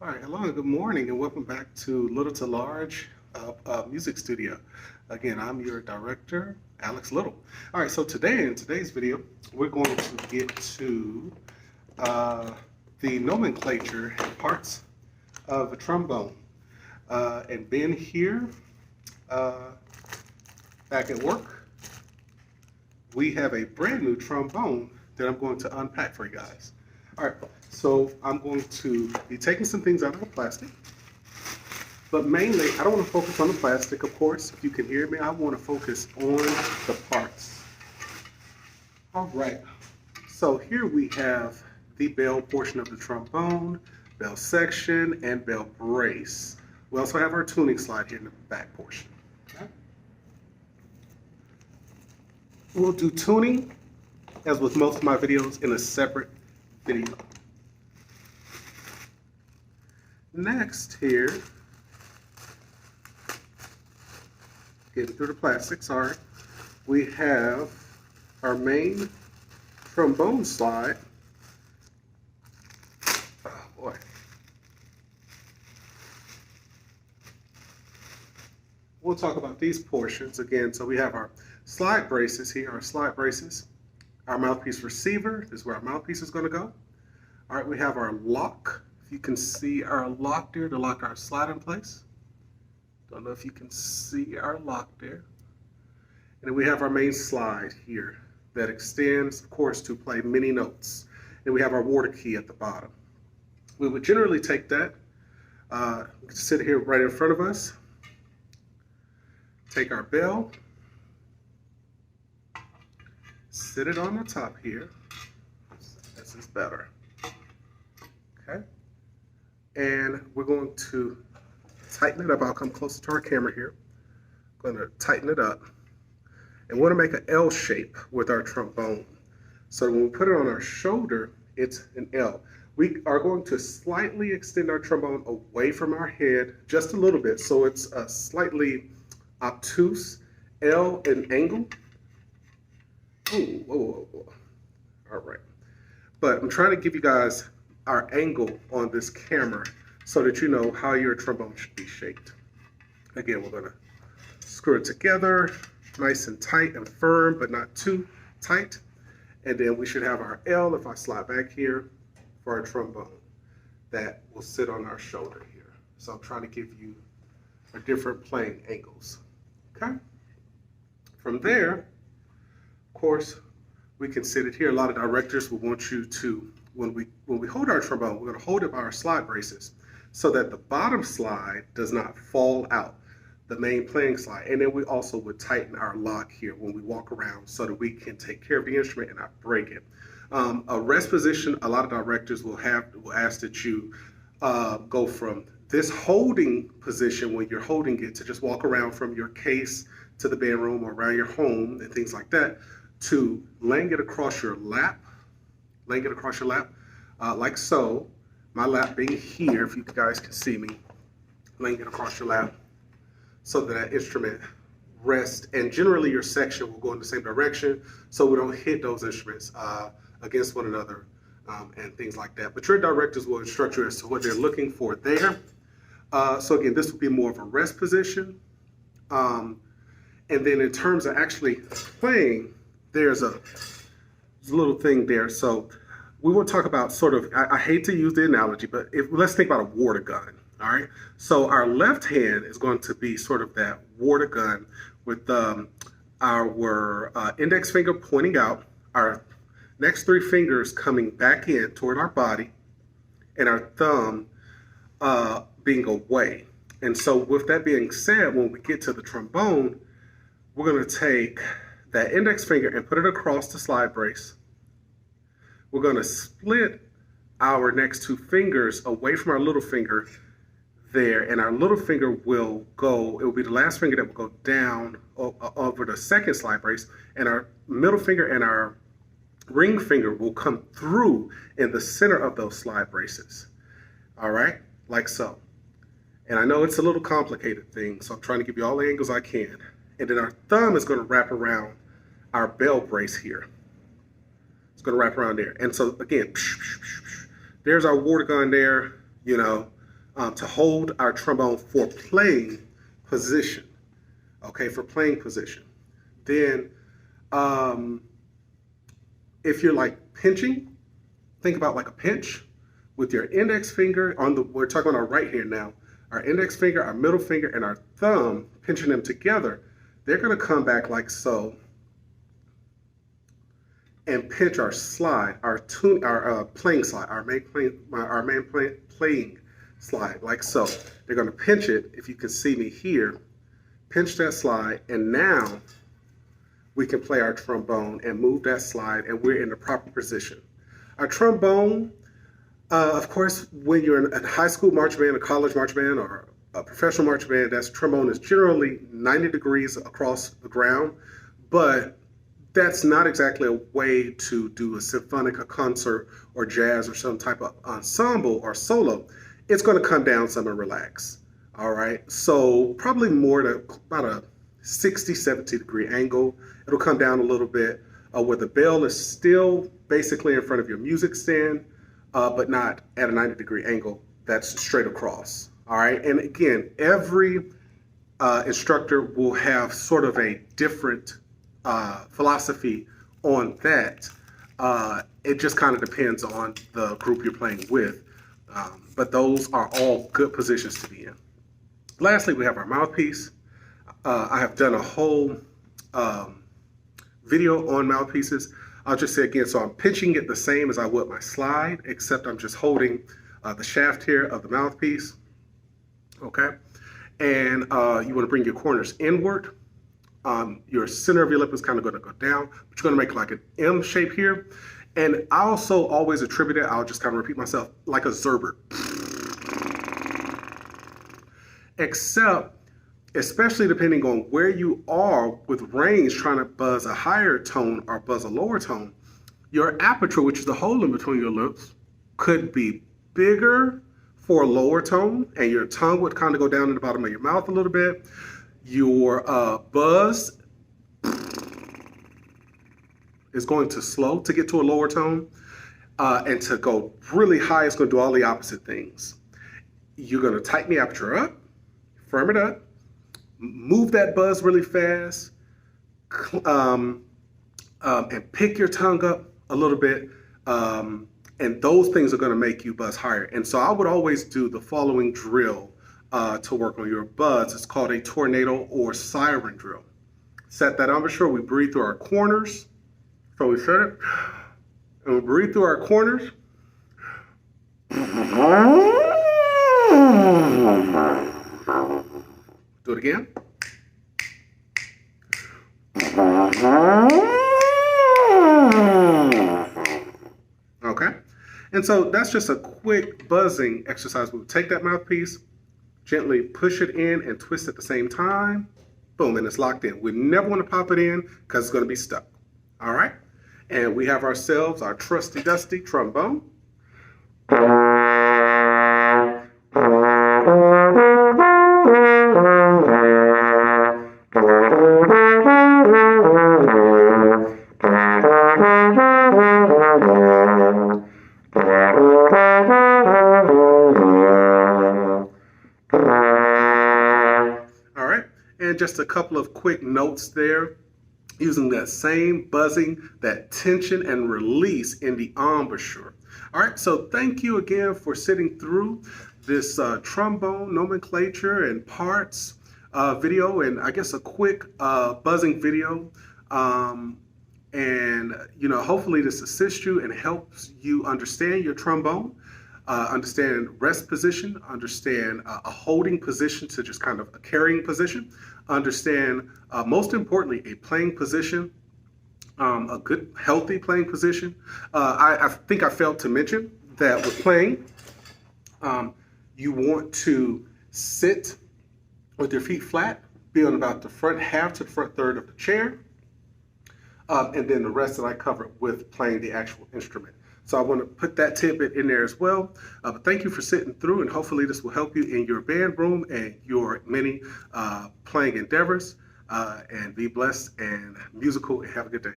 All right, hello and good morning, and welcome back to Little to Large Music Studio. Again, I'm your director, Alex Little. All right, so today in today's video, we're going to get to uh, the nomenclature and parts of a trombone. And Ben here, uh, back at work, we have a brand new trombone that I'm going to unpack for you guys. All right, so I'm going to be taking some things out of the plastic, but mainly I don't want to focus on the plastic, of course. If you can hear me, I want to focus on the parts. All right, so here we have the bell portion of the trombone, bell section, and bell brace. We also have our tuning slide here in the back portion. Okay. We'll do tuning, as with most of my videos, in a separate video. Next here, getting through the plastic, sorry, we have our main trombone slide. Oh boy. We'll talk about these portions again. So we have our slide braces here, our slide braces. Our mouthpiece receiver is where our mouthpiece is going to go. All right, we have our lock. If you can see our lock there to lock our slide in place. Don't know if you can see our lock there. And then we have our main slide here that extends, of course, to play many notes. And we have our water key at the bottom. We would generally take that, sit here right in front of us, take our bell, sit it on the top here. This is better. Okay. And we're going to tighten it up. I'll come closer to our camera here. I'm going to tighten it up. And we want to make an L shape with our trombone. So when we put it on our shoulder, it's an L. We are going to slightly extend our trombone away from our head just a little bit. So it's a slightly obtuse L in angle. Ooh, whoa, whoa, whoa. All right. But I'm trying to give you guys our angle on this camera so that you know how your trombone should be shaped. Again, we're going to screw it together nice and tight and firm, but not too tight. And then we should have our L, if I slide back here, for our trombone that will sit on our shoulder here. So I'm trying to give you our different playing angles. Okay? From there, of course, we can sit it here. A lot of directors will want you to, when we hold our trombone, we're going to hold it by our slide braces so that the bottom slide does not fall out, the main playing slide. And then we also would tighten our lock here when we walk around so that we can take care of the instrument and not break it. A rest position, a lot of directors will ask that you go from this holding position when you're holding it to just walk around from your case to the bedroom or around your home and things like that, to laying it across your lap, like so. My lap being here, if you guys can see me, laying it across your lap so that instrument rests. And generally your section will go in the same direction so we don't hit those instruments against one another and things like that. But your directors will instruct you as to what they're looking for there. So again, this will be more of a rest position. And then in terms of actually playing, there's a little thing there. So we will talk about sort of, I hate to use the analogy, but let's think about a water gun, all right? So our left hand is going to be sort of that water gun with our index finger pointing out, our next three fingers coming back in toward our body, and our thumb being away. And so with that being said, when we get to the trombone, we're going to take that index finger and put it across the slide brace. We're going to split our next two fingers away from our little finger there, and our little finger will go, it will be the last finger that will go down over the second slide brace, and our middle finger and our ring finger will come through in the center of those slide braces. All right, like so. And I know it's a little complicated thing, so I'm trying to give you all the angles I can. And then our thumb is going to wrap around our bell brace here. It's going to wrap around there. And so again, there's our water gun there, you know, to hold our trombone for playing position. Okay, for playing position. Then if you're like pinching, think about like a pinch with your index finger on the, we're talking about our right hand now, our index finger, our middle finger, and our thumb, pinching them together. They're going to come back like so and pinch our slide, our playing slide, our main playing slide, like so. They're going to pinch it, if you can see me here, pinch that slide, and now we can play our trombone and move that slide, and we're in the proper position. Our trombone, of course, when you're in a high school marching band, a college marching band, or a professional marching band, that trombone is generally 90 degrees across the ground, but that's not exactly a way to do a symphonic, a concert, or jazz, or some type of ensemble or solo. It's going to come down some and relax. All right, so probably more to about a 60, 70 degree angle. It'll come down a little bit where the bell is still basically in front of your music stand, but not at a 90 degree angle that's straight across. All right, and again, every instructor will have sort of a different philosophy on that. It just kind of depends on the group you're playing with, but those are all good positions to be in. Lastly, we have our mouthpiece. I have done a whole video on mouthpieces. I'll just say again, so I'm pinching it the same as I would my slide, except I'm just holding the shaft here of the mouthpiece, okay? And you wanna bring your corners inward. Your center of your lip is kind of gonna go down, but you're gonna make like an M shape here. And I also always attribute it, I'll just kind of repeat myself, like a Zerbert. Except, especially depending on where you are with range, trying to buzz a higher tone or buzz a lower tone, your aperture, which is the hole in between your lips, could be bigger for a lower tone, and your tongue would kind of go down in the bottom of your mouth a little bit. Your buzz is going to slow to get to a lower tone, and to go really high, it's going to do all the opposite things. You're going to tighten the aperture up, firm it up, move that buzz really fast, and pick your tongue up a little bit, and those things are going to make you buzz higher. And so I would always do the following drill to work on your buzz. It's called a tornado or siren drill. Set that embouchure, we breathe through our corners. So we set it, and we breathe through our corners. Do it again. Okay, and so that's just a quick buzzing exercise. We'll take that mouthpiece, gently push it in and twist at the same time. Boom, and it's locked in. We never want to pop it in because it's going to be stuck. All right, and we have ourselves our trusty dusty trombone. All right, and just a couple of quick notes there, using that same buzzing, that tension and release in the embouchure. All right, so thank you again for sitting through this trombone nomenclature and parts video, and I guess a quick buzzing video. And you know, hopefully this assists you and helps you understand your trombone, understand rest position, understand a holding position to just kind of a carrying position, understand most importantly a playing position, a good healthy playing position. I think I failed to mention that with playing, you want to sit with your feet flat, be on about the front half to the front third of the chair. And then the rest that I covered with playing the actual instrument. So I want to put that tidbit in there as well. But thank you for sitting through, and hopefully this will help you in your band room and your many playing endeavors. And be blessed and musical, and have a good day.